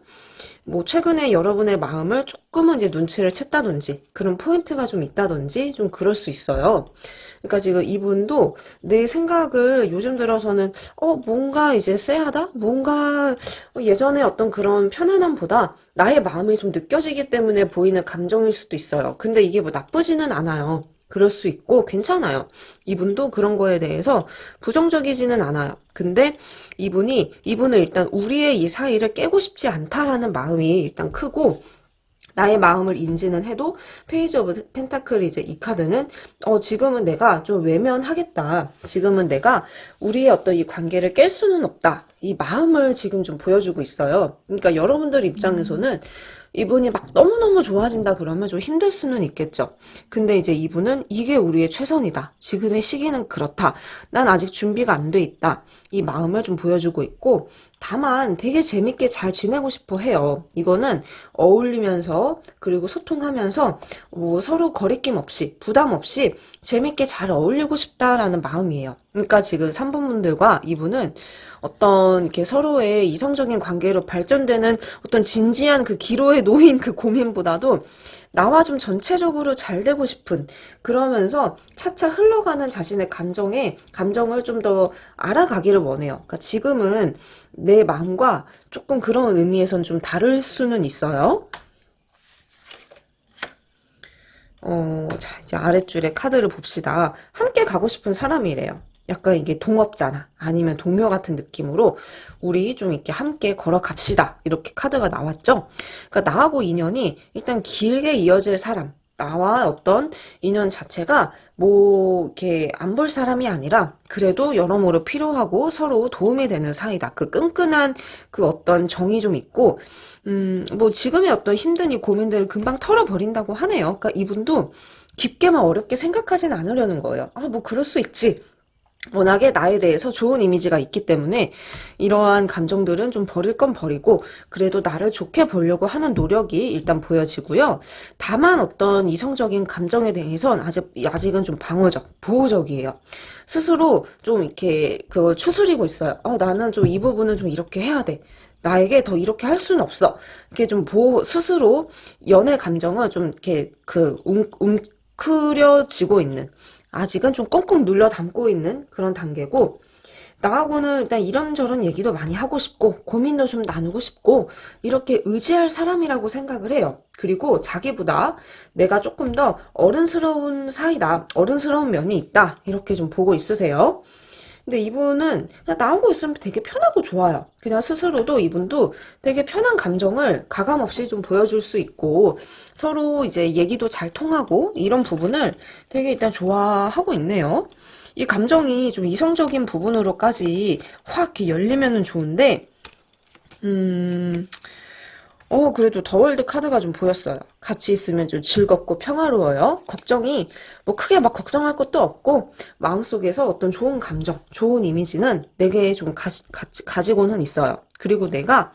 뭐 최근에 여러분의 마음을 조금은 이제 눈치를 챘다든지 그런 포인트가 좀 있다든지 좀 그럴 수 있어요. 그러니까 지금 이분도 내 생각을 요즘 들어서는 뭔가 이제 쎄하다? 뭔가 예전에 어떤 그런 편안함보다 나의 마음이 좀 느껴지기 때문에 보이는 감정일 수도 있어요. 근데 이게 뭐 나쁘지는 않아요. 그럴 수 있고 괜찮아요. 이분도 그런 거에 대해서 부정적이지는 않아요. 근데 이분은 일단 우리의 이 사이를 깨고 싶지 않다라는 마음이 일단 크고, 나의 마음을 인지는 해도 페이지 오브 펜타클 이제 이 카드는 지금은 내가 좀 외면하겠다. 지금은 내가 우리의 어떤 이 관계를 깰 수는 없다. 이 마음을 지금 좀 보여주고 있어요. 그러니까 여러분들 입장에서는 이분이 막 너무너무 좋아진다 그러면 좀 힘들 수는 있겠죠. 근데 이제 이분은 이게 우리의 최선이다. 지금의 시기는 그렇다. 난 아직 준비가 안 돼 있다. 이 마음을 좀 보여주고 있고, 다만 되게 재밌게 잘 지내고 싶어 해요. 이거는 어울리면서 그리고 소통하면서 뭐 서로 거리낌 없이 부담 없이 재밌게 잘 어울리고 싶다라는 마음이에요. 그러니까 지금 3번 분들과 이분은 어떤 이렇게 서로의 이성적인 관계로 발전되는 어떤 진지한 그 기로에 놓인 그 고민보다도 나와 좀 전체적으로 잘 되고 싶은, 그러면서 차차 흘러가는 자신의 감정을 좀 더 알아가기를 원해요. 그러니까 지금은 내 마음과 조금 그런 의미에선 좀 다를 수는 있어요. 자, 이제 아랫줄에 카드를 봅시다. 함께 가고 싶은 사람이래요. 약간 이게 동업자나 아니면 동료 같은 느낌으로 우리 좀 이렇게 함께 걸어갑시다. 이렇게 카드가 나왔죠. 그러니까 나하고 인연이 일단 길게 이어질 사람, 나와 어떤 인연 자체가 뭐 이렇게 안 볼 사람이 아니라 그래도 여러모로 필요하고 서로 도움이 되는 사이다. 그 끈끈한 그 어떤 정이 좀 있고, 뭐 지금의 어떤 힘든 이 고민들을 금방 털어버린다고 하네요. 그러니까 이분도 깊게만 어렵게 생각하진 않으려는 거예요. 뭐 그럴 수 있지. 워낙에 나에 대해서 좋은 이미지가 있기 때문에 이러한 감정들은 좀 버릴 건 버리고 그래도 나를 좋게 보려고 하는 노력이 일단 보여지고요. 다만 어떤 이성적인 감정에 대해서는 아직은 좀 방어적, 보호적이에요. 스스로 좀 이렇게 그걸 추스리고 있어요. 나는 좀 이 부분은 좀 이렇게 해야 돼. 나에게 더 이렇게 할 수는 없어. 이렇게 좀 스스로 연애 감정을 좀 이렇게 웅크려지고 있는, 아직은 좀 꽁꽁 눌러 담고 있는 그런 단계고, 나하고는 일단 이런저런 얘기도 많이 하고 싶고 고민도 좀 나누고 싶고 이렇게 의지할 사람이라고 생각을 해요. 그리고 자기보다 내가 조금 더 어른스러운 사이다, 어른스러운 면이 있다, 이렇게 좀 보고 있으세요. 근데 이분은 그냥 나오고 있으면 되게 편하고 좋아요. 그냥 스스로도 이분도 되게 편한 감정을 가감없이 좀 보여줄 수 있고 서로 이제 얘기도 잘 통하고 이런 부분을 되게 일단 좋아하고 있네요. 이 감정이 좀 이성적인 부분으로까지 확 이렇게 열리면은 좋은데, 그래도 더월드 카드가 좀 보였어요. 같이 있으면 좀 즐겁고 평화로워요. 걱정이, 뭐 크게 막 걱정할 것도 없고, 마음속에서 어떤 좋은 감정, 좋은 이미지는 내게 좀 가지고는 있어요. 그리고 내가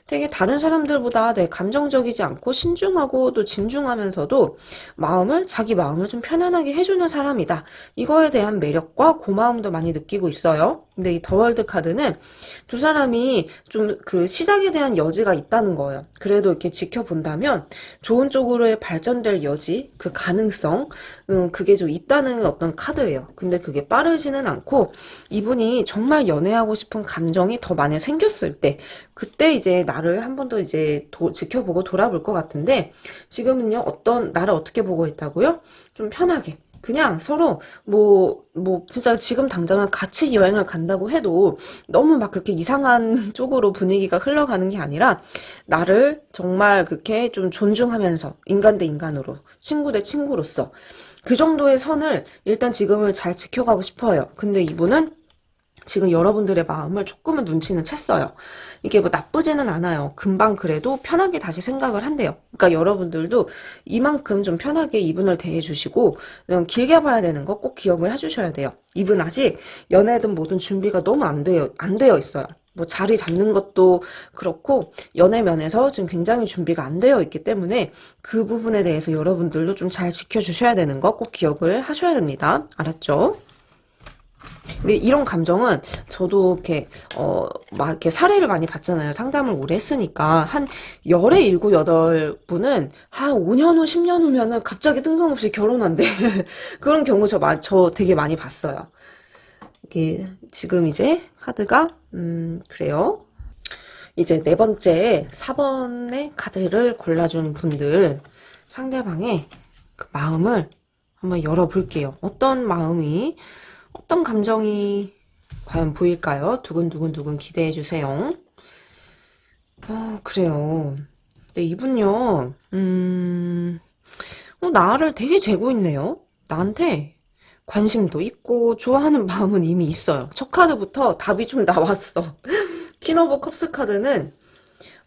되게 다른 사람들보다 감정적이지 않고 신중하고 또 진중하면서도 자기 마음을 좀 편안하게 해주는 사람이다. 이거에 대한 매력과 고마움도 많이 느끼고 있어요. 근데 이 더월드 카드는 두 사람이 좀 그 시작에 대한 여지가 있다는 거예요. 그래도 이렇게 지켜본다면 좋은 쪽으로의 발전될 여지, 그 가능성, 그게 좀 있다는 어떤 카드예요. 근데 그게 빠르지는 않고 이분이 정말 연애하고 싶은 감정이 더 많이 생겼을 때, 그때 이제 나를 한 번 더 이제 지켜보고 돌아볼 것 같은데, 지금은요, 나를 어떻게 보고 있다고요? 좀 편하게. 그냥 서로 진짜 지금 당장은 같이 여행을 간다고 해도 너무 막 그렇게 이상한 쪽으로 분위기가 흘러가는 게 아니라 나를 정말 그렇게 좀 존중하면서 인간 대 인간으로 친구 대 친구로서 그 정도의 선을 일단 지금을 잘 지켜가고 싶어요. 근데 이분은 지금 여러분들의 마음을 조금은 눈치는 챘어요. 이게 뭐 나쁘지는 않아요. 금방 그래도 편하게 다시 생각을 한대요. 그러니까 여러분들도 이만큼 좀 편하게 이분을 대해주시고 길게 봐야 되는 거 꼭 기억을 해주셔야 돼요. 이분 아직 연애든 뭐든 준비가 너무 안 되어 있어요. 뭐 자리 잡는 것도 그렇고 연애 면에서 지금 굉장히 준비가 안 되어 있기 때문에 그 부분에 대해서 여러분들도 좀 잘 지켜주셔야 되는 거 꼭 기억을 하셔야 됩니다. 알았죠? 근데 이런 감정은 저도 이렇게 막 이렇게 사례를 많이 봤잖아요. 상담을 오래 했으니까 한 열의 일곱 여덟 분은 한 5년 후, 10년 후면은 갑자기 뜬금없이 결혼한대. 그런 경우 저 되게 많이 봤어요. 이게 지금 이제 카드가 그래요. 이제 네 번째 4번의 카드를 골라준 분들 상대방의 그 마음을 한번 열어볼게요. 어떤 감정이 과연 보일까요? 두근두근두근 기대해주세요. 그래요. 네, 이분요, 나를 되게 재고 있네요. 나한테 관심도 있고, 좋아하는 마음은 이미 있어요. 첫 카드부터 답이 좀 나왔어. 퀸 오브 컵스 카드는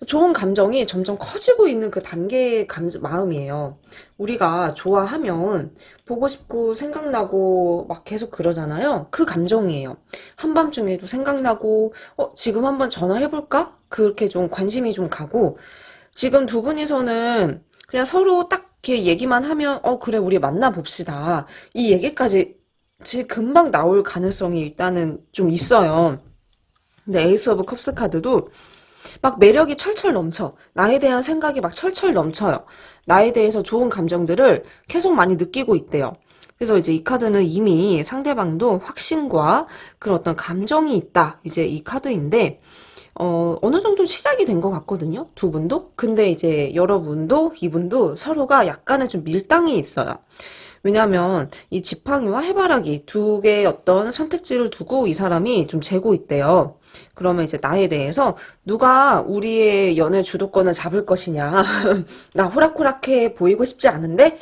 좋은 감정이 점점 커지고 있는 그 단계의 마음이에요. 우리가 좋아하면 보고 싶고 생각나고 막 계속 그러잖아요. 그 감정이에요. 한밤중에도 생각나고, 지금 한번 전화해볼까? 그렇게 좀 관심이 좀 가고, 지금 두 분이서는 그냥 서로 딱 이렇게 얘기만 하면, 그래, 우리 만나봅시다. 이 얘기까지 지금 금방 나올 가능성이 일단은 좀 있어요. 근데 에이스 오브 컵스 카드도 막 매력이 철철 넘쳐. 나에 대한 생각이 막 철철 넘쳐요. 나에 대해서 좋은 감정들을 계속 많이 느끼고 있대요. 그래서 이제 이 카드는 이미 상대방도 확신과 그런 어떤 감정이 있다. 이제 이 카드인데, 어느 정도 시작이 된 것 같거든요. 두 분도. 근데 이제 여러분도 이분도 서로가 약간의 좀 밀당이 있어요. 왜냐면 이 지팡이와 해바라기 두 개의 어떤 선택지를 두고 이 사람이 좀 재고 있대요. 그러면 이제 나에 대해서 누가 우리의 연애 주도권을 잡을 것이냐. 나 호락호락해 보이고 싶지 않은데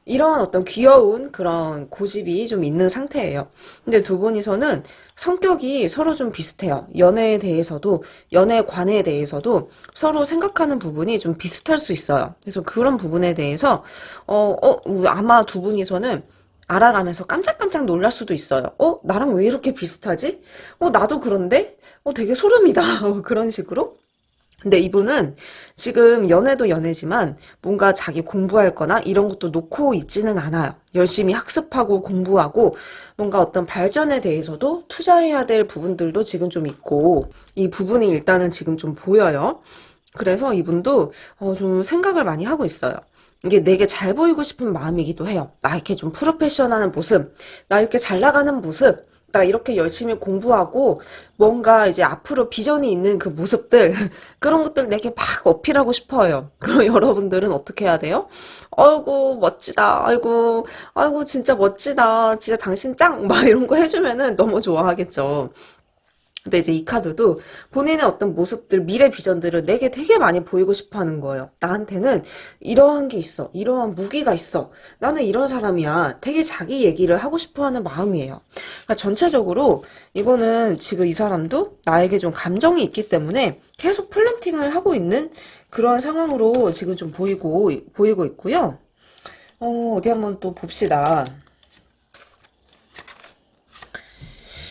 이런 어떤 귀여운 그런 고집이 좀 있는 상태예요. 근데 두 분이서는 성격이 서로 좀 비슷해요. 연애에 대해서도, 연애관에 대해서도 서로 생각하는 부분이 좀 비슷할 수 있어요. 그래서 그런 부분에 대해서, 아마 두 분이서는 알아가면서 깜짝깜짝 놀랄 수도 있어요. 나랑 왜 이렇게 비슷하지? 나도 그런데? 되게 소름이다. 그런 식으로. 근데 이분은 지금 연애도 연애지만 뭔가 자기 공부할 거나 이런 것도 놓고 있지는 않아요. 열심히 학습하고 공부하고 뭔가 어떤 발전에 대해서도 투자해야 될 부분들도 지금 좀 있고 이 부분이 일단은 지금 좀 보여요. 그래서 이분도 좀 생각을 많이 하고 있어요. 이게 내게 잘 보이고 싶은 마음이기도 해요. 나 이렇게 좀 프로페셔널한 모습, 나 이렇게 잘 나가는 모습, 나 이렇게 열심히 공부하고 뭔가 이제 앞으로 비전이 있는 그 모습들 그런 것들 내게 막 어필하고 싶어요. 그럼 여러분들은 어떻게 해야 돼요? 아이고 멋지다. 아이고 진짜 멋지다. 진짜 당신 짱! 막 이런 거 해주면은 너무 좋아하겠죠. 근데 이제 이 카드도 본인의 어떤 모습들, 미래 비전들을 내게 되게 많이 보이고 싶어 하는 거예요. 나한테는 이러한 게 있어. 이러한 무기가 있어. 나는 이런 사람이야. 되게 자기 얘기를 하고 싶어 하는 마음이에요. 그러니까 전체적으로 이거는 지금 이 사람도 나에게 좀 감정이 있기 때문에 계속 플랜팅을 하고 있는 그런 상황으로 지금 좀 보이고 있고요. 어디 한번 또 봅시다.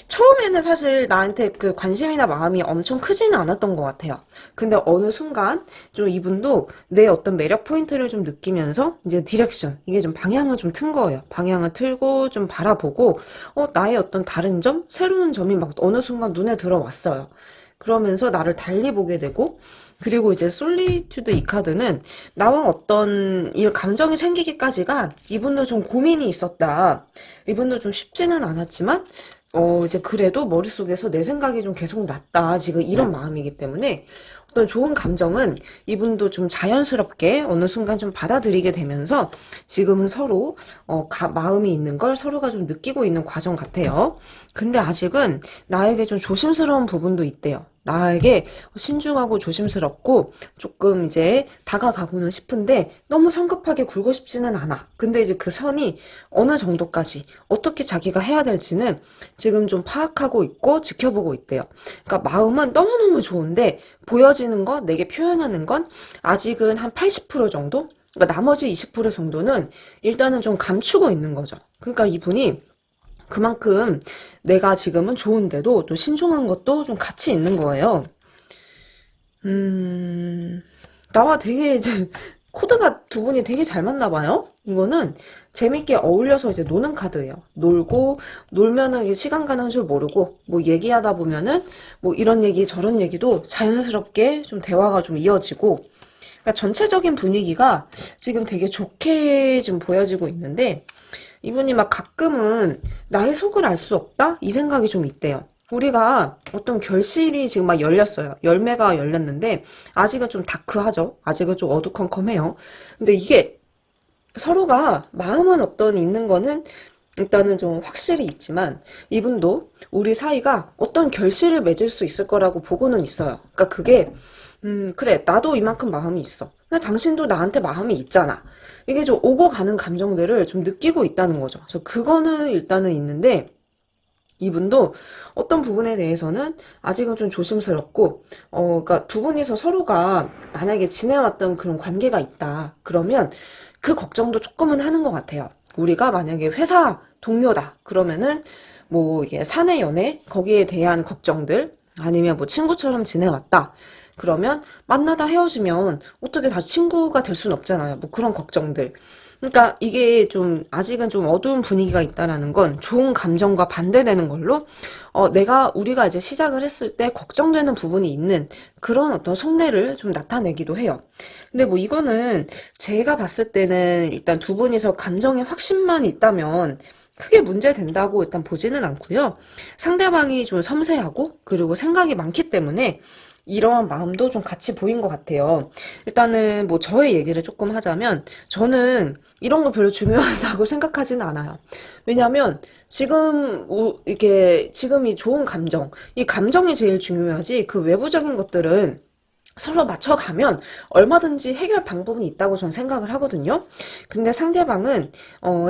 처음에는 사실 나한테 그 관심이나 마음이 엄청 크지는 않았던 것 같아요. 근데 어느 순간 좀 이분도 내 어떤 매력 포인트를 좀 느끼면서 이제 디렉션, 이게 좀 방향을 좀 튼 거예요. 방향을 틀고 좀 바라보고, 나의 어떤 다른 점, 새로운 점이 막 어느 순간 눈에 들어왔어요. 그러면서 나를 달리 보게 되고, 그리고 이제 솔리튜드 이 카드는 나와 어떤 이 감정이 생기기까지가 이분도 좀 고민이 있었다. 이분도 좀 쉽지는 않았지만, 이제 그래도 머릿속에서 내 생각이 좀 계속 났다. 지금 이런 마음이기 때문에 어떤 좋은 감정은 이분도 좀 자연스럽게 어느 순간 좀 받아들이게 되면서 지금은 서로 마음이 있는 걸 서로가 좀 느끼고 있는 과정 같아요. 근데 아직은 나에게 좀 조심스러운 부분도 있대요. 나에게 신중하고 조심스럽고 조금 이제 다가가고는 싶은데 너무 성급하게 굴고 싶지는 않아. 근데 이제 그 선이 어느 정도까지 어떻게 자기가 해야 될지는 지금 좀 파악하고 있고 지켜보고 있대요. 그러니까 마음은 너무너무 좋은데 보여지는 것, 내게 표현하는 건 아직은 한 80% 정도? 그러니까 나머지 20% 정도는 일단은 좀 감추고 있는 거죠. 그러니까 이분이 그만큼 내가 지금은 좋은데도 또 신중한 것도 좀 같이 있는 거예요. 나와 되게 이제 코드가 두 분이 되게 잘 맞나 봐요. 이거는 재밌게 어울려서 이제 노는 카드예요. 놀면은 이게 시간 가는 줄 모르고, 뭐 얘기하다 보면은 뭐 이런 얘기 저런 얘기도 자연스럽게 좀 대화가 좀 이어지고, 그러니까 전체적인 분위기가 지금 되게 좋게 좀 보여지고 있는데, 이분이 막 가끔은 나의 속을 알 수 없다? 이 생각이 좀 있대요. 우리가 어떤 결실이 지금 막 열렸어요. 열매가 열렸는데 아직은 좀 다크하죠. 아직은 좀 어두컴컴해요. 근데 이게 서로가 마음은 어떤 있는 거는 일단은 좀 확실히 있지만 이분도 우리 사이가 어떤 결실을 맺을 수 있을 거라고 보고는 있어요. 그러니까 그게 그래, 나도 이만큼 마음이 있어. 근데 당신도 나한테 마음이 있잖아. 이게 좀 오고 가는 감정들을 좀 느끼고 있다는 거죠. 그래서 그거는 일단은 있는데, 이분도 어떤 부분에 대해서는 아직은 좀 조심스럽고, 그러니까 두 분이서 서로가 만약에 지내왔던 그런 관계가 있다. 그러면 그 걱정도 조금은 하는 것 같아요. 우리가 만약에 회사 동료다. 그러면은 뭐 이게 사내 연애, 거기에 대한 걱정들, 아니면 뭐 친구처럼 지내왔다. 그러면 만나다 헤어지면 어떻게 다시 친구가 될 수는 없잖아요. 뭐 그런 걱정들. 그러니까 이게 좀 아직은 좀 어두운 분위기가 있다라는 건 좋은 감정과 반대되는 걸로 우리가 이제 시작을 했을 때 걱정되는 부분이 있는 그런 어떤 속내를 좀 나타내기도 해요. 근데 뭐 이거는 제가 봤을 때는 일단 두 분이서 감정의 확신만 있다면 크게 문제된다고 일단 보지는 않고요. 상대방이 좀 섬세하고 그리고 생각이 많기 때문에 이러한 마음도 좀 같이 보인 것 같아요. 일단은 뭐 저의 얘기를 조금 하자면 저는 이런 거 별로 중요하다고 생각하지는 않아요. 왜냐하면 이게 지금 이 좋은 감정, 이 감정이 제일 중요하지 그 외부적인 것들은 서로 맞춰가면 얼마든지 해결 방법은 있다고 저는 생각을 하거든요. 근데 상대방은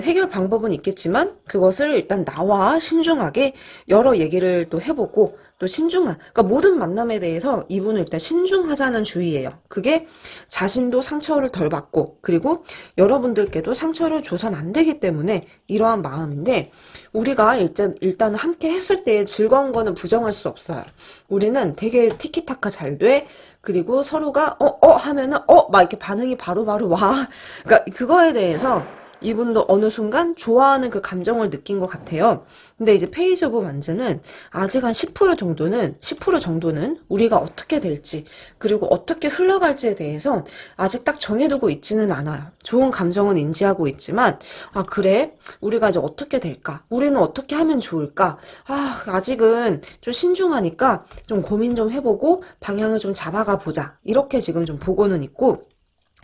해결 방법은 있겠지만 그것을 일단 나와 신중하게 여러 얘기를 또 해보고 또 그러니까 모든 만남에 대해서 이분은 일단 신중하자는 주의예요. 그게 자신도 상처를 덜 받고 그리고 여러분들께도 상처를 줘선 안 되기 때문에 이러한 마음인데 우리가 일단 함께 했을 때의 즐거운 거는 부정할 수 없어요. 우리는 되게 티키타카 잘 돼. 그리고 서로가 하면은 막 이렇게 반응이 바로바로 와. 그러니까 그거에 대해서 이분도 어느 순간 좋아하는 그 감정을 느낀 것 같아요. 근데 이제 페이지 오브 완즈는 아직 한 10% 정도는 우리가 어떻게 될지, 그리고 어떻게 흘러갈지에 대해서 아직 딱 정해두고 있지는 않아요. 좋은 감정은 인지하고 있지만, 그래? 우리가 이제 어떻게 될까? 우리는 어떻게 하면 좋을까? 아직은 좀 신중하니까 좀 고민 좀 해보고 방향을 좀 잡아가 보자. 이렇게 지금 좀 보고는 있고,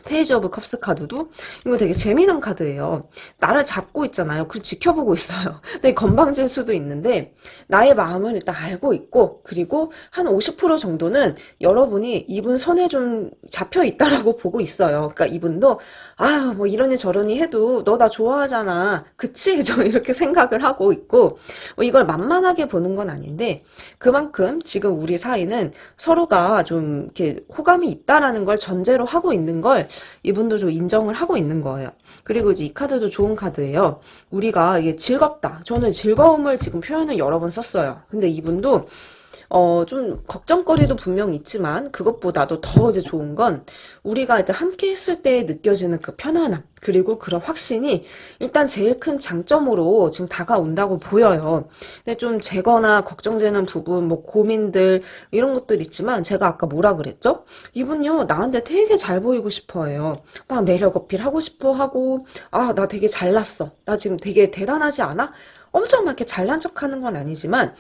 페이지 오브 컵스 카드도 이거 되게 재미난 카드예요. 나를 잡고 있잖아요. 그걸 지켜보고 있어요. 근데 건방질 수도 있는데 나의 마음을 일단 알고 있고 그리고 한 50% 정도는 여러분이 이분 손에 좀 잡혀 있다라고 보고 있어요. 그러니까 이분도 뭐 이러니 저러니 해도 너 나 좋아하잖아. 그치? 저 이렇게 생각을 하고 있고 이걸 만만하게 보는 건 아닌데 그만큼 지금 우리 사이는 서로가 좀 이렇게 호감이 있다라는 걸 전제로 하고 있는 걸 이분도 좀 인정을 하고 있는 거예요. 그리고 이제 이 카드도 좋은 카드예요. 우리가 이게 즐겁다. 저는 즐거움을 지금 표현을 여러 번 썼어요. 근데 이분도 좀 걱정거리도 분명 있지만 그것보다도 더 이제 좋은 건 우리가 일단 함께 했을 때 느껴지는 그 편안함 그리고 그런 확신이 일단 제일 큰 장점으로 지금 다가온다고 보여요. 근데 좀 제거나 걱정되는 부분, 뭐 고민들 이런 것들 있지만 제가 아까 뭐라 그랬죠? 이분요 나한테 되게 잘 보이고 싶어 해요. 막 매력 어필하고 싶어 하고 아 나 되게 잘났어. 나 지금 되게 대단하지 않아? 엄청 막 이렇게 잘난 척하는 건 아니지만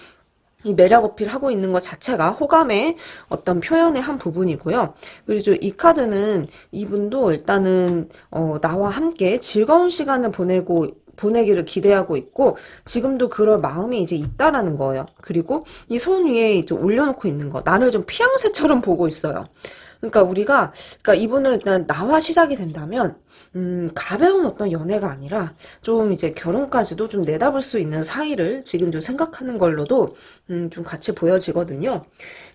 이 매력 어필하고 있는 것 자체가 호감의 어떤 표현의 한 부분이고요. 그리고 이 카드는 이분도 일단은 나와 함께 즐거운 시간을 보내기를 기대하고 있고 지금도 그럴 마음이 이제 있다라는 거예요. 그리고 이 손 위에 이제 올려놓고 있는 거 나를 좀 피양새처럼 보고 있어요. 그러니까 이분은 일단 나와 시작이 된다면, 가벼운 어떤 연애가 아니라, 좀 이제 결혼까지도 좀 내다볼 수 있는 사이를 지금 좀 생각하는 걸로도, 좀 같이 보여지거든요.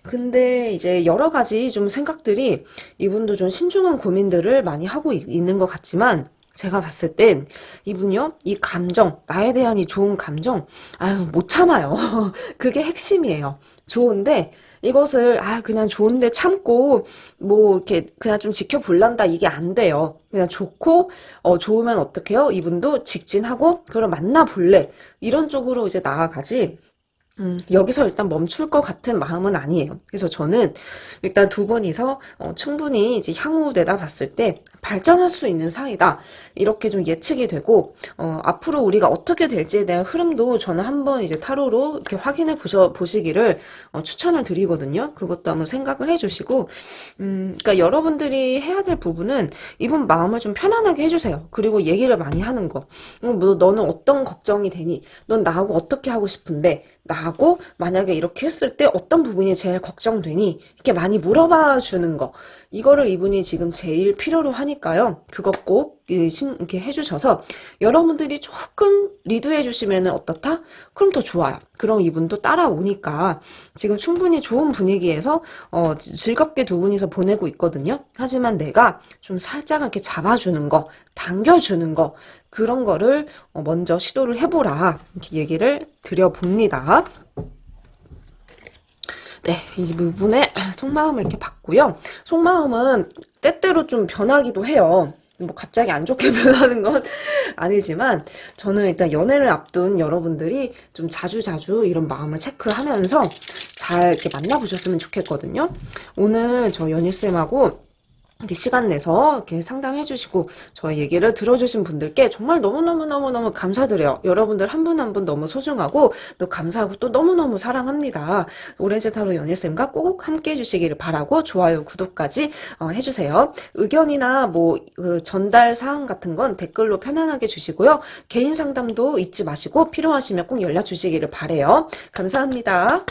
근데 이제 여러 가지 좀 생각들이 이분도 좀 신중한 고민들을 많이 하고 있는 것 같지만, 제가 봤을 땐 이분요, 이 감정, 나에 대한 이 좋은 감정, 아유, 못 참아요. 그게 핵심이에요. 좋은데, 이것을, 그냥 좋은데 참고, 뭐, 이렇게, 그냥 좀 지켜볼란다, 이게 안 돼요. 그냥 좋고, 좋으면 어떡해요? 이분도 직진하고, 그럼 만나볼래. 이런 쪽으로 이제 나아가지. 여기서 일단 멈출 것 같은 마음은 아니에요. 그래서 저는 일단 두 분이서 충분히 이제 향후 내다봤을 때 발전할 수 있는 사이다. 이렇게 좀 예측이 되고, 앞으로 우리가 어떻게 될지에 대한 흐름도 저는 한번 이제 타로로 이렇게 확인해 보시기를 추천을 드리거든요. 그것도 한번 생각을 해주시고, 그러니까 여러분들이 해야 될 부분은 이분 마음을 좀 편안하게 해주세요. 그리고 얘기를 많이 하는 거. 뭐 너는 어떤 걱정이 되니? 넌 나하고 어떻게 하고 싶은데? 나하고 만약에 이렇게 했을 때 어떤 부분이 제일 걱정되니? 이렇게 많이 물어봐 주는 거. 이거를 이분이 지금 제일 필요로 하니까요. 그것 꼭 이렇게 해주셔서 여러분들이 조금 리드해 주시면 어떻다? 그럼 더 좋아요. 그럼 이분도 따라오니까 지금 충분히 좋은 분위기에서 즐겁게 두 분이서 보내고 있거든요. 하지만 내가 좀 살짝 이렇게 잡아주는 거, 당겨주는 거 그런 거를 먼저 시도를 해보라 이렇게 얘기를 드려봅니다. 네, 이 부분에 속마음을 이렇게 봤고요. 속마음은 때때로 좀 변하기도 해요. 뭐 갑자기 안 좋게 변하는 건 아니지만 저는 일단 연애를 앞둔 여러분들이 좀 자주자주 이런 마음을 체크하면서 잘 이렇게 만나보셨으면 좋겠거든요. 오늘 저 연희쌤하고 이렇게 시간 내서 이렇게 상담해 주시고 저의 얘기를 들어주신 분들께 정말 너무너무너무너무 감사드려요. 여러분들 한 분 한 분 너무 소중하고 또 감사하고 또 너무너무 사랑합니다. 오렌지 타로 연희쌤과 꼭 함께 해주시기를 바라고 좋아요, 구독까지 해주세요. 의견이나 뭐 전달 사항 같은 건 댓글로 편안하게 주시고요. 개인 상담도 잊지 마시고 필요하시면 꼭 연락 주시기를 바라요. 감사합니다.